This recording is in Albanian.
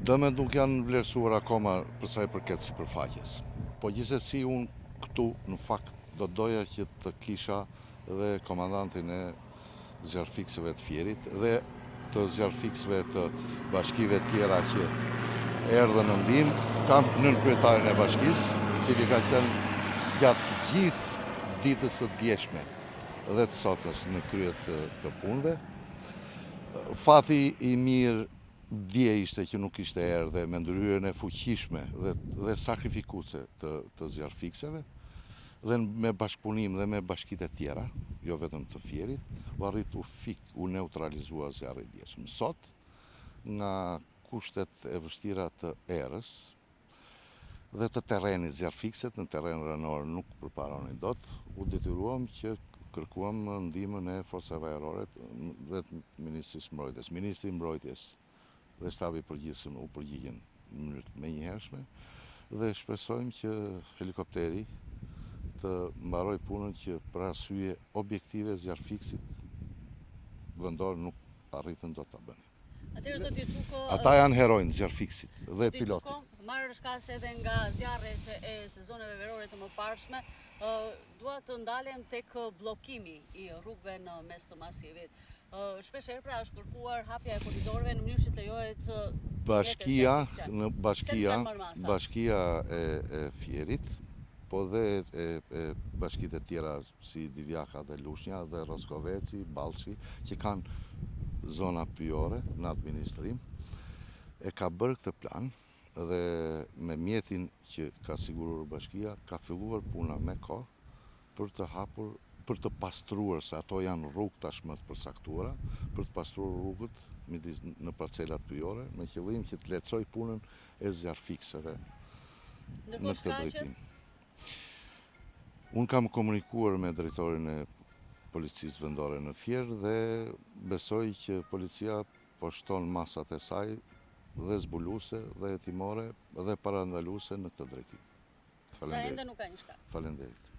Dëmet nuk janë vlerësuar akoma për sa i përket sipërfaqes. Po gjithsesi unë këtu në fakt do doja që të kisha dhe komandantin e zjarrfikseve të Fierit dhe të zjarrfikseve të bashkive tjera që erdhën në ndihmë. Kam nënkryetarin e bashkisë, i cili ka qenë gjatë gjithë ditës së djeshme dhe të sotës në krye të punëve. Fati i mirë dje ishte që nuk ishte erë dhe me ndryrën e fuqishme dhe sakrifikuese të zjarrfikseve dhe me bashkëpunim dhe me bashkitë e tjera, jo vetëm të Fierit, u arrit u neutralizua zjarri i djeshëm. Sot, nga kushtet e vështira të erës dhe të terrenit, zjarrfikset në terren rënor nuk përparonin dot, u detyruam që kërkuam ndihmën e forcave ajrore dhe të Ministrisë Mbrojtjes. Ministri i Mbrojtjes dhe shtabi i përgjithshëm u përgjigjen në mënyrë të menjëhershme dhe shpresojmë që helikopteri të mbaroj punën që për arsye objektive zjarrfiksit vendor nuk arritën dot ta bënin. Ata janë herojnë zjarrfiksit dhe pilotit. Marrë shkas edhe nga zjarret e sezoneve verore të mëparshme, dua të ndalem tek bllokimi i rrugëve në mes të masivit. Shpeshherë pra është kërkuar hapja e korridorëve në mënyrë që të lejohet Bashkia e Fierit, po dhe bashkitë e tjera si Divjaka dhe Lushnja dhe Roskoveci, Ballshi, që kanë zona pyjore në administrim, e ka bërë këtë plan dhe me mjetin që ka siguruar bashkia, ka filluar puna me kohë për të hapur, për të pastruar, se ato janë rrugë tashmë të përcaktuara, për të pastruar rrugët në parcelat pyjore, me qëllim që të lehtësoj punën e zjarrfikseve në këtë drejtim. Unë kam komunikuar me drejtorin e policisë vendore në Fier dhe besoj që policia po shton masat e saj dhe zbuluese dhe hetimore dhe parandaluese në këtë drejtim. Ende nuk ka një shkak. Faleminderit.